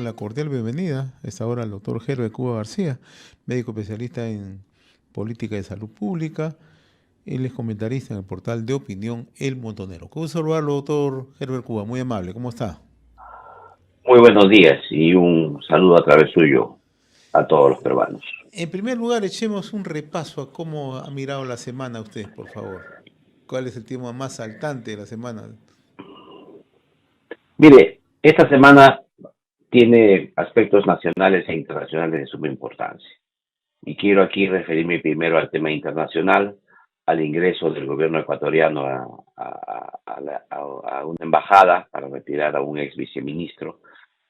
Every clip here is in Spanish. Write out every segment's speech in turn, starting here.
damos la cordial bienvenida a esta hora al doctor Gerber Cuba García, médico especialista en política de salud pública. Él es comentarista en el portal de opinión El Montonero. ¿Cómo saludarlo, doctor Gerber Cuba? Muy amable, ¿cómo está? Muy buenos días y un saludo a través suyo a todos los peruanos. En primer lugar, echemos un repaso a cómo ha mirado la semana usted, por favor. ¿Cuál es el tema más saltante de la semana? Mire, esta semana tiene aspectos nacionales e internacionales de suma importancia. Y quiero aquí referirme primero al tema internacional, al ingreso del gobierno ecuatoriano a una embajada para retirar a un ex viceministro,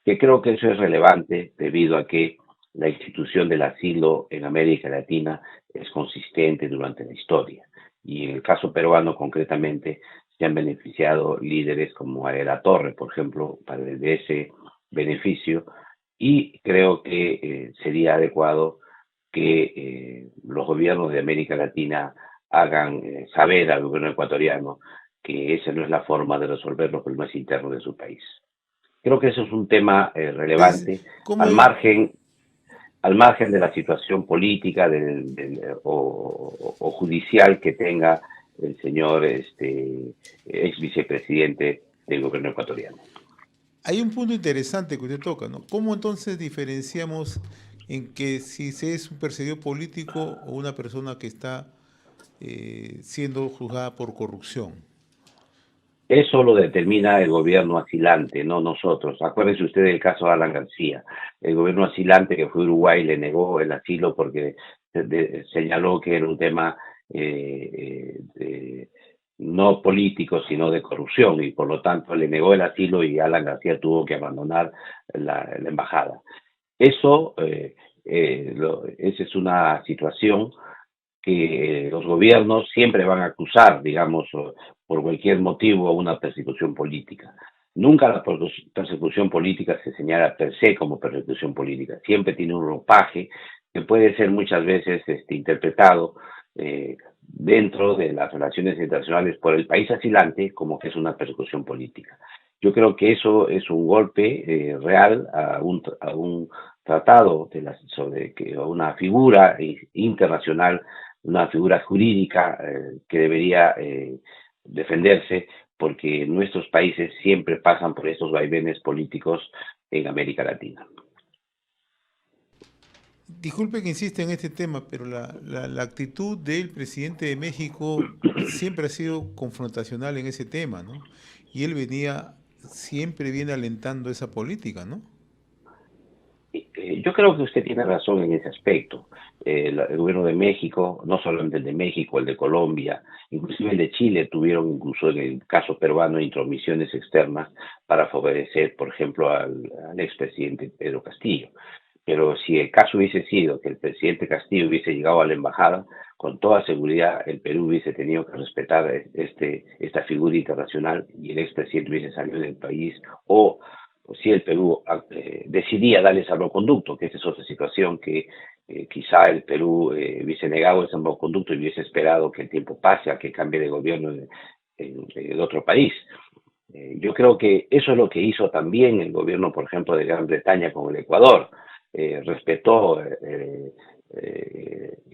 que creo que eso es relevante debido a que la institución del asilo en América Latina es consistente durante la historia. Y en el caso peruano, concretamente, se han beneficiado líderes como Ariela Torre, por ejemplo, de ese beneficio. Y creo que sería adecuado que los gobiernos de América Latina hagan saber al gobierno ecuatoriano que esa no es la forma de resolver los problemas internos de su país. Creo que eso es un tema Entonces, relevante ¿cómo al hay? margen, al margen de la situación política o judicial que tenga el señor ex vicepresidente del gobierno ecuatoriano. Hay un punto interesante que usted toca, ¿no? ¿Cómo entonces diferenciamos en que si se es un perseguido político o una persona que está siendo juzgada por corrupción? Eso lo determina el gobierno asilante, no nosotros. Acuérdese usted del caso de Alan García. El gobierno asilante que fue a Uruguay le negó el asilo porque señaló que era un tema no político, sino de corrupción, y por lo tanto le negó el asilo y Alan García tuvo que abandonar la embajada. Eso, esa es una situación que los gobiernos siempre van a acusar, digamos, por cualquier motivo, a una persecución política. Nunca la persecución política se señala per se como persecución política. Siempre tiene un ropaje que puede ser muchas veces interpretado dentro de las relaciones internacionales por el país asilante como que es una persecución política. Yo creo que eso es un golpe real a un tratado sobre que, a una figura internacional, una figura jurídica que debería defenderse, porque nuestros países siempre pasan por estos vaivenes políticos en América Latina. Disculpe que insiste en este tema, pero la actitud del presidente de México siempre ha sido confrontacional en ese tema, ¿no? Y él siempre viene alentando esa política, ¿no? Yo creo que usted tiene razón en ese aspecto. El gobierno de México, no solamente el de México, el de Colombia, inclusive el de Chile, tuvieron incluso en el caso peruano intromisiones externas para favorecer, por ejemplo, al expresidente Pedro Castillo. Pero si el caso hubiese sido que el presidente Castillo hubiese llegado a la embajada, con toda seguridad el Perú hubiese tenido que respetar esta figura internacional y el expresidente hubiese salido del país, o si el Perú decidía darle salvoconducto, que esta es otra situación que quizá el Perú hubiese negado el salvoconducto y hubiese esperado que el tiempo pase a que cambie de gobierno en otro país. Yo creo que eso es lo que hizo también el gobierno, por ejemplo, de Gran Bretaña con el Ecuador. Respetó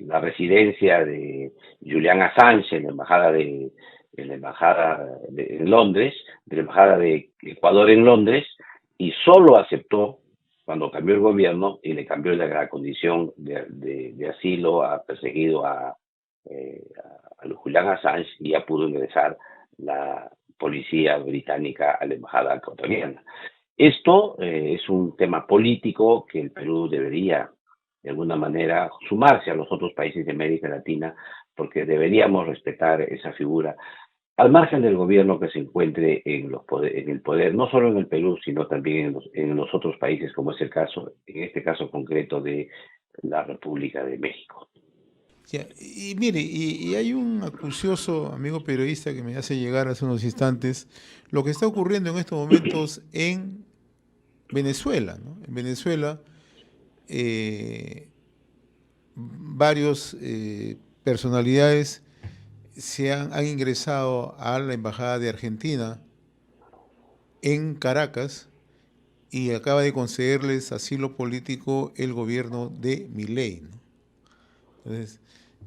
la residencia de Julian Assange en la embajada en Londres, de la embajada de Ecuador en Londres, y solo aceptó cuando cambió el gobierno y le cambió la condición de asilo a perseguido a Julian Assange, y ya pudo ingresar la policía británica a la embajada ecuatoriana. Esto es un tema político que el Perú debería, de alguna manera, sumarse a los otros países de América Latina, porque deberíamos respetar esa figura, al margen del gobierno que se encuentre en el poder, no solo en el Perú, sino también en los otros países, como es el caso, en este caso concreto, de la República de México. Ya, y mire, y hay un acucioso amigo periodista que me hace llegar hace unos instantes lo que está ocurriendo en estos momentos en Venezuela, ¿no? En Venezuela, eh, varios personalidades han ingresado a la Embajada de Argentina en Caracas y acaba de concederles asilo político el gobierno de Milei, ¿no? Entonces,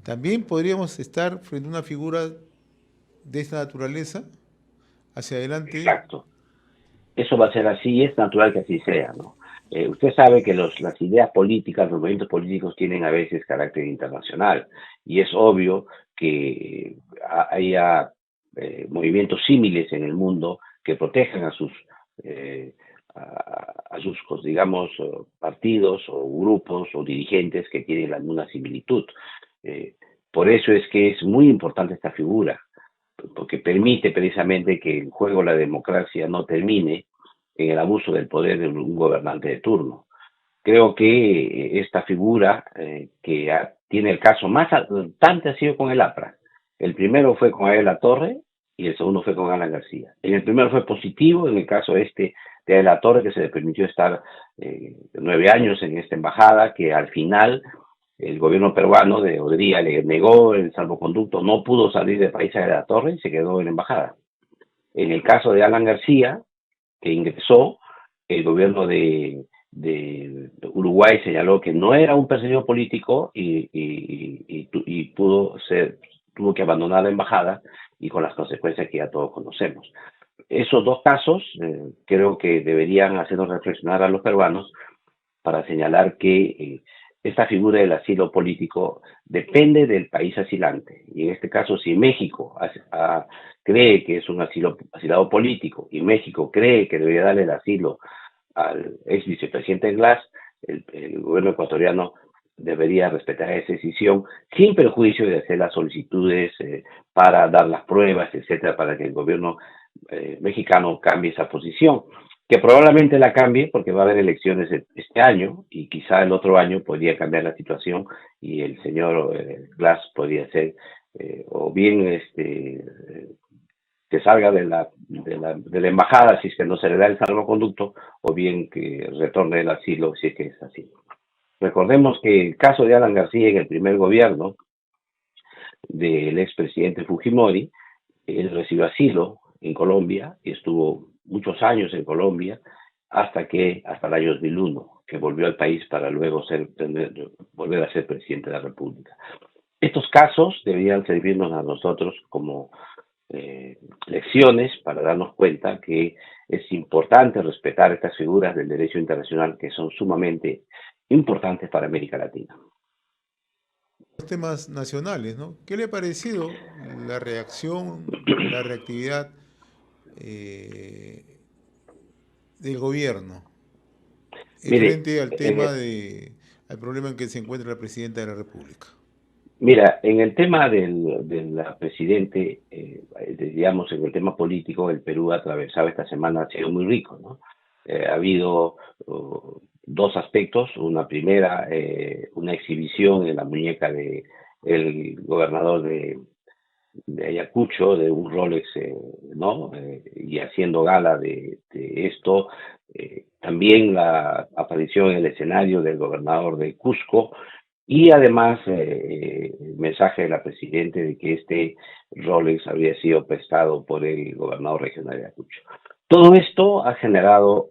también podríamos estar frente a una figura de esta naturaleza hacia adelante. Exacto. Eso va a ser así y es natural que así sea, ¿no? Usted sabe que las ideas políticas, los movimientos políticos tienen a veces carácter internacional y es obvio que haya movimientos símiles en el mundo que protejan eh, a sus, digamos, partidos o grupos o dirigentes que tienen alguna similitud. Eh, por eso es que es muy importante esta figura, porque permite precisamente que el juego de la democracia no termine en el abuso del poder de un gobernante de turno. Creo que esta figura tiene el caso más tanto ha sido con el APRA. El primero fue con Abel La Torre y el segundo fue con Alan García. En el primero fue positivo, en el caso de Abel La Torre, que se le permitió estar 9 años en esta embajada, que al final el gobierno peruano de Odría le negó el salvoconducto, no pudo salir del país a La Torre y se quedó en la embajada. En el caso de Alan García, que ingresó, el gobierno de Uruguay señaló que no era un perseguido político y tuvo que abandonar la embajada y con las consecuencias que ya todos conocemos. Esos dos casos creo que deberían hacernos reflexionar a los peruanos para señalar que esta figura del asilo político depende del país asilante. Y en este caso, si México cree que es un asilado político y México cree que debería darle el asilo al ex vicepresidente Glass, el gobierno ecuatoriano debería respetar esa decisión sin perjuicio de hacer las solicitudes para dar las pruebas, etcétera, para que el gobierno mexicano cambie esa posición, que probablemente la cambie porque va a haber elecciones este año y quizá el otro año podría cambiar la situación y el señor Glass podría ser o bien que salga de la embajada si es que no se le da el salvoconducto o bien que retorne el asilo si es que es así. Recordemos que el caso de Alan García en el primer gobierno del expresidente Fujimori, él recibió asilo en Colombia y estuvo muchos años en Colombia hasta el año 2001, que volvió al país para luego volver a ser presidente de la República. Estos casos deberían servirnos a nosotros como lecciones para darnos cuenta que es importante respetar estas figuras del derecho internacional que son sumamente importantes para América Latina. Los temas nacionales, ¿no? ¿Qué le ha parecido la reacción, la reactividad eh, del gobierno Mire, frente al tema al problema en que se encuentra la presidenta de la República? Mira, en el tema de la presidente, digamos, en el tema político, el Perú ha atravesado esta semana, ha sido muy rico, ¿no? Ha habido dos aspectos. Una primera, una exhibición en la muñeca de el gobernador de Ayacucho, de un Rolex, ¿no? Y haciendo gala de esto. También la aparición en el escenario del gobernador de Cusco, y además, el mensaje de la Presidenta de que este Rolex había sido prestado por el gobernador regional de Ayacucho. Todo esto ha generado,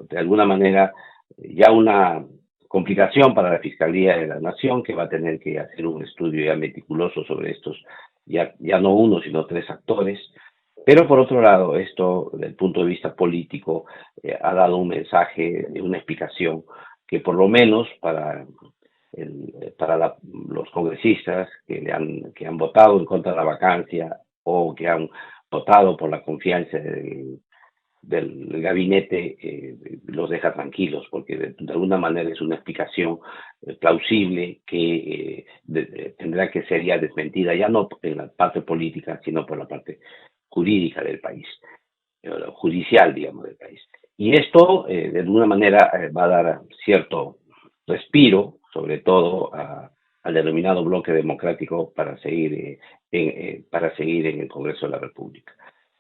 de alguna manera, ya una complicación para la Fiscalía de la Nación, que va a tener que hacer un estudio ya meticuloso sobre estos, ya no uno, sino tres actores. Pero por otro lado, esto, desde el punto de vista político, ha dado un mensaje, una explicación que por lo menos para los congresistas que han votado en contra de la vacancia o que han votado por la confianza del gabinete, los deja tranquilos, porque de alguna manera es una explicación plausible que tendrá que ser ya desmentida, ya no en la parte política, sino por la parte jurídica del país, judicial, digamos, del país. Y esto, de alguna manera, va a dar cierto respiro, sobre todo al denominado bloque democrático para seguir en el Congreso de la República.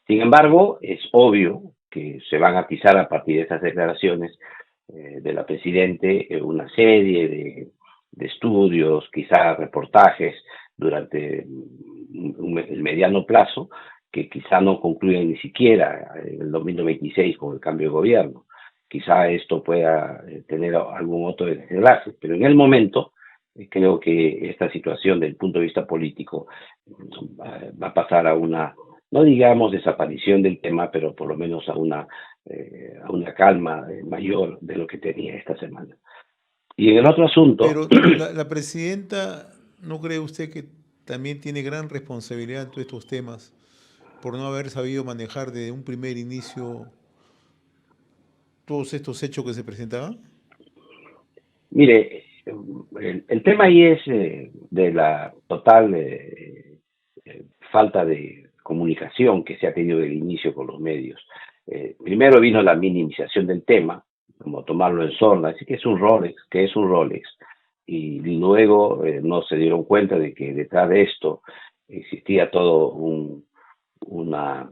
Sin embargo, es obvio que se van a pisar a partir de estas declaraciones de la Presidente una serie de estudios, quizás reportajes durante el mediano plazo, que quizá no concluyen ni siquiera en el 2026 con el cambio de gobierno. quizá esto pueda tener algún otro desenlace, pero en el momento creo que esta situación del punto de vista político va a pasar a una, no digamos desaparición del tema, pero por lo menos a una calma mayor de lo que tenía esta semana. Y en el otro asunto, Pero la presidenta, ¿no cree usted que también tiene gran responsabilidad en todos estos temas por no haber sabido manejar desde un primer inicio todos estos hechos que se presentaban? mire, el tema ahí es de la total falta de comunicación que se ha tenido del inicio con los medios. Primero vino la minimización del tema, como tomarlo en sorna, así que es un Rolex, que es un Rolex, y luego no se dieron cuenta de que detrás de esto existía todo una,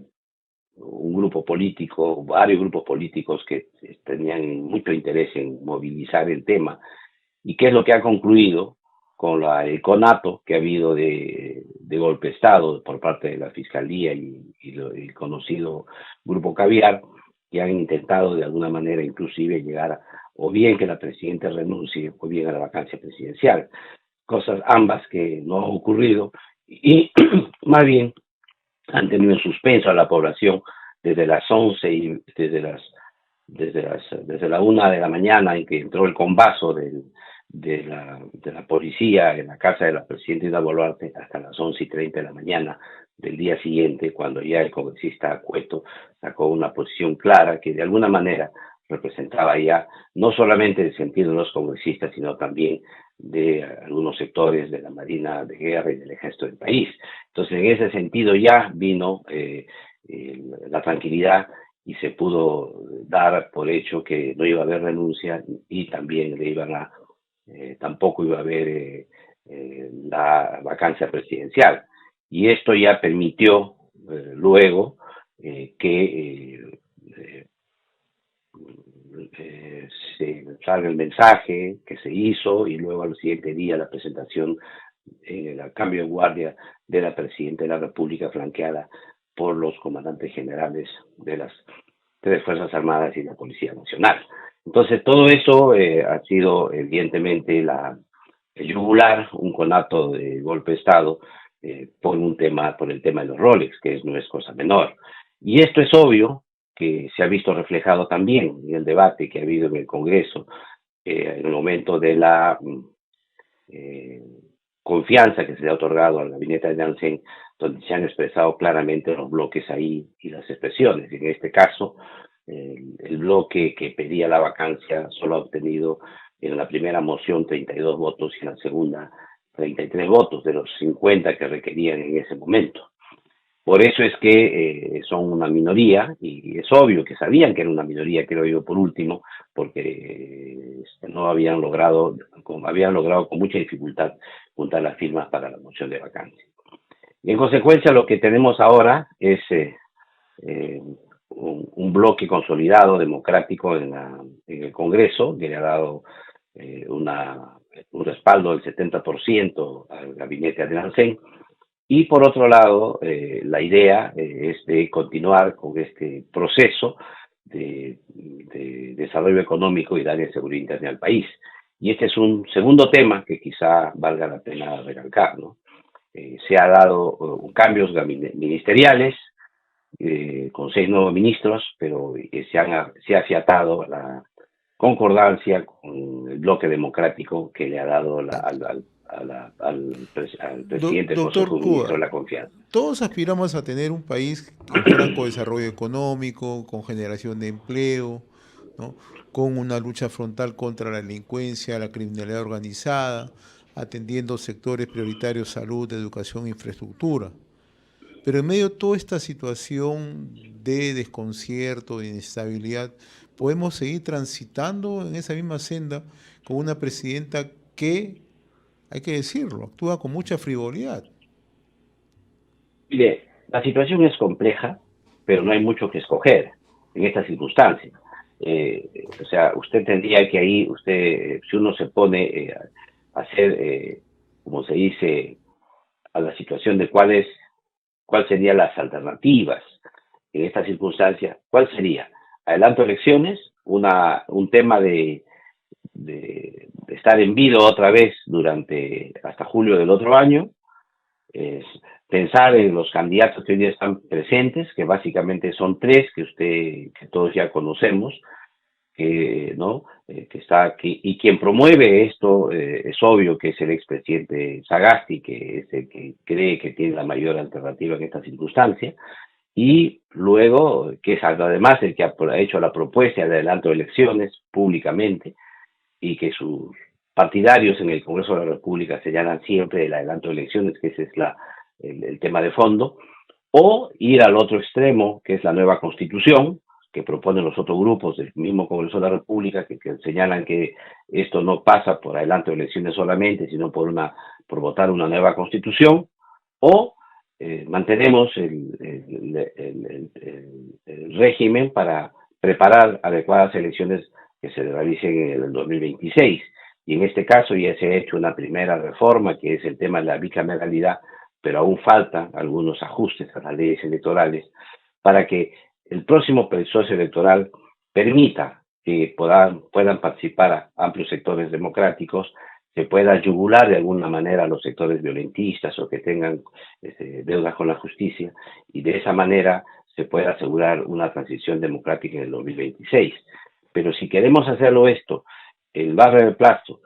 un grupo político, varios grupos políticos que tenían mucho interés en movilizar el tema. ¿Y qué es lo que ha concluido con el conato que ha habido de golpe de Estado por parte de la Fiscalía y el conocido Grupo Caviar, que han intentado de alguna manera inclusive llegar o bien que la presidenta renuncie o bien a la vacancia presidencial? Cosas ambas que no han ocurrido y más bien han tenido en suspenso a la población desde las 11 y desde la 1 de la mañana en que entró el combazo de la policía en la casa de la presidenta Ina Boluarte hasta las 11:30 de la mañana del día siguiente, cuando ya el congresista Cueto sacó una posición clara que de alguna manera representaba ya no solamente el sentido de los congresistas, sino también de algunos sectores de la Marina de Guerra y del Ejército del país. Entonces, en ese sentido ya vino la tranquilidad y se pudo dar por hecho que no iba a haber renuncia y también tampoco iba a haber la vacancia presidencial. Y esto ya permitió luego que se salga el mensaje que se hizo y luego al siguiente día la presentación en el cambio de guardia de la presidenta de la República flanqueada por los comandantes generales de las tres Fuerzas Armadas y la Policía Nacional. Entonces todo eso ha sido evidentemente el yugular, un conato de golpe de Estado por el tema de los Rolex, que no es cosa menor. Y esto es obvio que se ha visto reflejado también en el debate que ha habido en el Congreso en el momento de la eh, confianza que se le ha otorgado al gabinete de Nansen, donde se han expresado claramente los bloques ahí y las expresiones. En este caso, el bloque que pedía la vacancia solo ha obtenido en la primera moción 32 votos y en la segunda 33 votos de los 50 que requerían en ese momento. Por eso es que son una minoría, y es obvio que sabían que era una minoría, creo yo, por último, porque no habían logrado con mucha dificultad juntar las firmas para la moción de vacancia. Y en consecuencia lo que tenemos ahora es eh, un bloque consolidado, democrático en el Congreso, que le ha dado un respaldo del 70% al gabinete de Nansen. Y por otro lado, la idea es de continuar con este proceso de desarrollo económico y darle seguridad interna al país. Y este es un segundo tema que quizá valga la pena recalcar, ¿no? Se ha dado cambios ministeriales con 6 nuevos ministros, pero se ha afiatado la concordancia con el bloque democrático que le ha dado al presidente del Doctor Consejo de Cuba, Ministros la confianza. todos aspiramos a tener un país en franco desarrollo económico, con generación de empleo, ¿no? Con una lucha frontal contra la delincuencia, la criminalidad organizada, atendiendo sectores prioritarios, salud, educación, infraestructura. Pero en medio de toda esta situación de desconcierto, de inestabilidad, podemos seguir transitando en esa misma senda con una presidenta que, hay que decirlo, actúa con mucha frivolidad. Mire, la situación es compleja, pero no hay mucho que escoger en esta circunstancia. O sea, usted tendría que ahí, si uno se pone a hacer, como se dice, a la situación de cuáles serían las alternativas en esta circunstancia, ¿cuál sería? ¿Adelanto elecciones un tema de estar en vilo otra vez hasta julio del otro año, es pensar en los candidatos que hoy día están presentes, que básicamente son tres que todos ya conocemos, ¿no? Que está aquí, y quien promueve esto es obvio que es el expresidente Sagasti, que es el que cree que tiene la mayor alternativa en esta circunstancia, y luego, que es además el que ha hecho la propuesta de adelanto de elecciones públicamente, y que sus partidarios en el Congreso de la República señalan siempre el adelanto de elecciones, que ese es el tema de fondo, o ir al otro extremo, que es la nueva Constitución, que proponen los otros grupos del mismo Congreso de la República, que señalan que esto no pasa por adelanto de elecciones solamente, sino por votar una nueva Constitución, o mantenemos el régimen para preparar adecuadas elecciones que se realicen en el 2026. Y en este caso ya se ha hecho una primera reforma, que es el tema de la bicameralidad, pero aún faltan algunos ajustes a las leyes electorales para que el próximo proceso electoral permita que puedan participar a amplios sectores democráticos, se pueda yugular de alguna manera a los sectores violentistas o que tengan deudas con la justicia, y de esa manera se pueda asegurar una transición democrática en el 2026. Pero si queremos hacerlo esto en más breve plazo,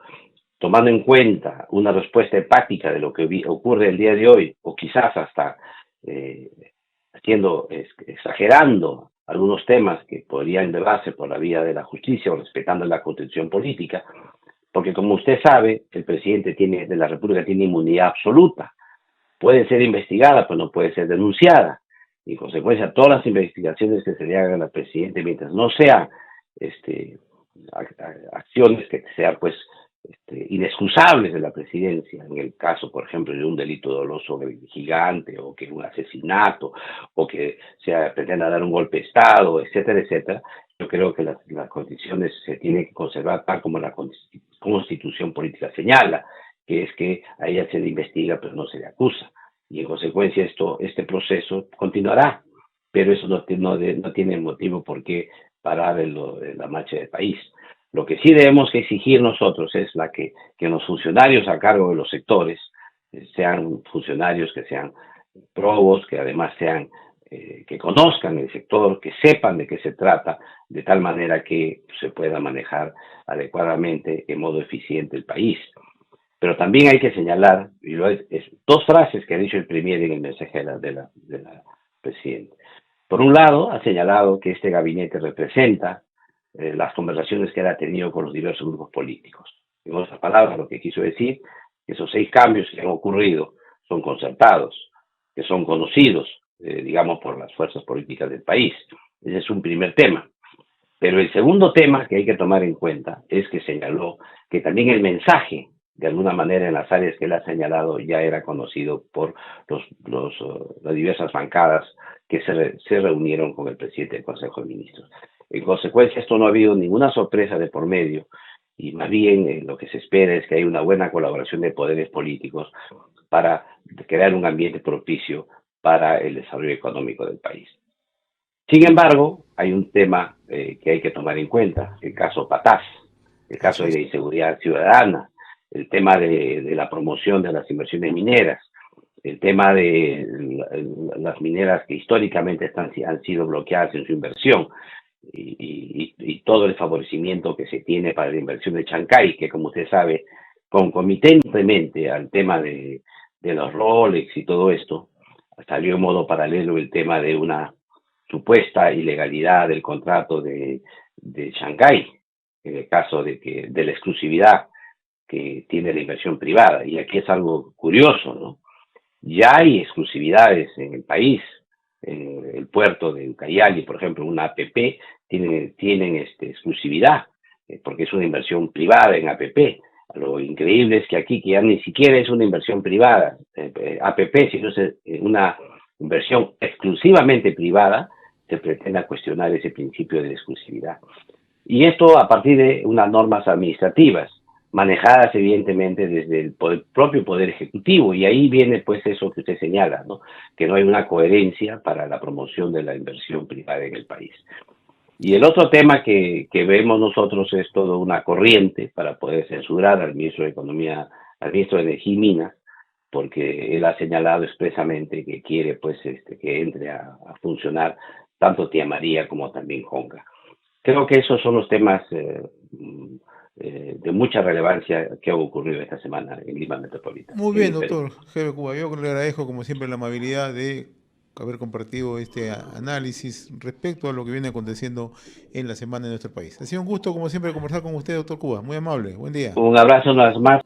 tomando en cuenta una respuesta hepática de lo que ocurre el día de hoy, o quizás hasta exagerando algunos temas que podrían llevarse por la vía de la justicia o respetando la constitución política, porque como usted sabe, el presidente de la República tiene inmunidad absoluta, puede ser investigada, pero no puede ser denunciada, y en consecuencia todas las investigaciones que se le hagan al presidente, mientras no sean acciones que sean pues inexcusables de la presidencia, en el caso, por ejemplo, de un delito doloso gigante, o que un asesinato, o que se pretenda dar un golpe de Estado, etcétera, etcétera, yo creo que las condiciones se tienen que conservar tal como la Constitución política señala, que es que a ella se le investiga pero no se le acusa, y en consecuencia este proceso continuará, pero eso no tiene motivo por qué parar en la marcha del país. Lo que sí debemos exigir nosotros es que los funcionarios a cargo de los sectores sean funcionarios que sean probos, que además que conozcan el sector, que sepan de qué se trata, de tal manera que se pueda manejar adecuadamente, en modo eficiente, el país. Pero también hay que señalar, dos frases que ha dicho el Premier en el mensaje de la Presidenta. Por un lado, ha señalado que este gabinete representa las conversaciones que él ha tenido con los diversos grupos políticos. En otras palabras, lo que quiso decir, que esos 6 cambios que han ocurrido son concertados, que son conocidos, digamos, por las fuerzas políticas del país. Ese es un primer tema. Pero el segundo tema que hay que tomar en cuenta es que señaló que también el mensaje, de alguna manera, en las áreas que él ha señalado, ya era conocido por las diversas bancadas que se reunieron con el presidente del Consejo de Ministros. En consecuencia, esto no ha habido ninguna sorpresa de por medio, y más bien lo que se espera es que haya una buena colaboración de poderes políticos para crear un ambiente propicio para el desarrollo económico del país. Sin embargo, hay un tema que hay que tomar en cuenta, el caso Patás, el caso de la inseguridad ciudadana, el tema de la promoción de las inversiones mineras, el tema de las mineras que históricamente han sido bloqueadas en su inversión, y todo el favorecimiento que se tiene para la inversión de Chancay, que como usted sabe, concomitentemente al tema de los Rolex y todo esto, salió en modo paralelo el tema de una supuesta ilegalidad del contrato de Chancay, en el caso de la exclusividad que tiene la inversión privada. Y aquí es algo curioso, ¿no? Ya hay exclusividades en el país. El puerto de Ucayali, por ejemplo, una APP, tienen exclusividad, porque es una inversión privada en APP. Lo increíble es que aquí, que ya ni siquiera es una inversión privada, APP, sino es una inversión exclusivamente privada, se pretenda cuestionar ese principio de exclusividad. Y esto a partir de unas normas administrativas, manejadas evidentemente desde el propio Poder Ejecutivo, y ahí viene pues eso que usted señala, ¿no? Que no hay una coherencia para la promoción de la inversión privada en el país. Y el otro tema que vemos nosotros es toda una corriente para poder censurar al ministro de Economía, al ministro de Energía y Minas, porque él ha señalado expresamente que quiere pues que entre a funcionar tanto Tía María como también Jonga. Creo que esos son los temas de mucha relevancia que han ocurrido esta semana en Lima Metropolitana, Muy en bien, el Perú. doctor G. Cuba. Yo le agradezco, como siempre, la amabilidad de haber compartido este análisis respecto a lo que viene aconteciendo en la semana en nuestro país. Ha sido un gusto, como siempre, conversar con usted, doctor Cuba. Muy amable. Buen día. Un abrazo una vez más.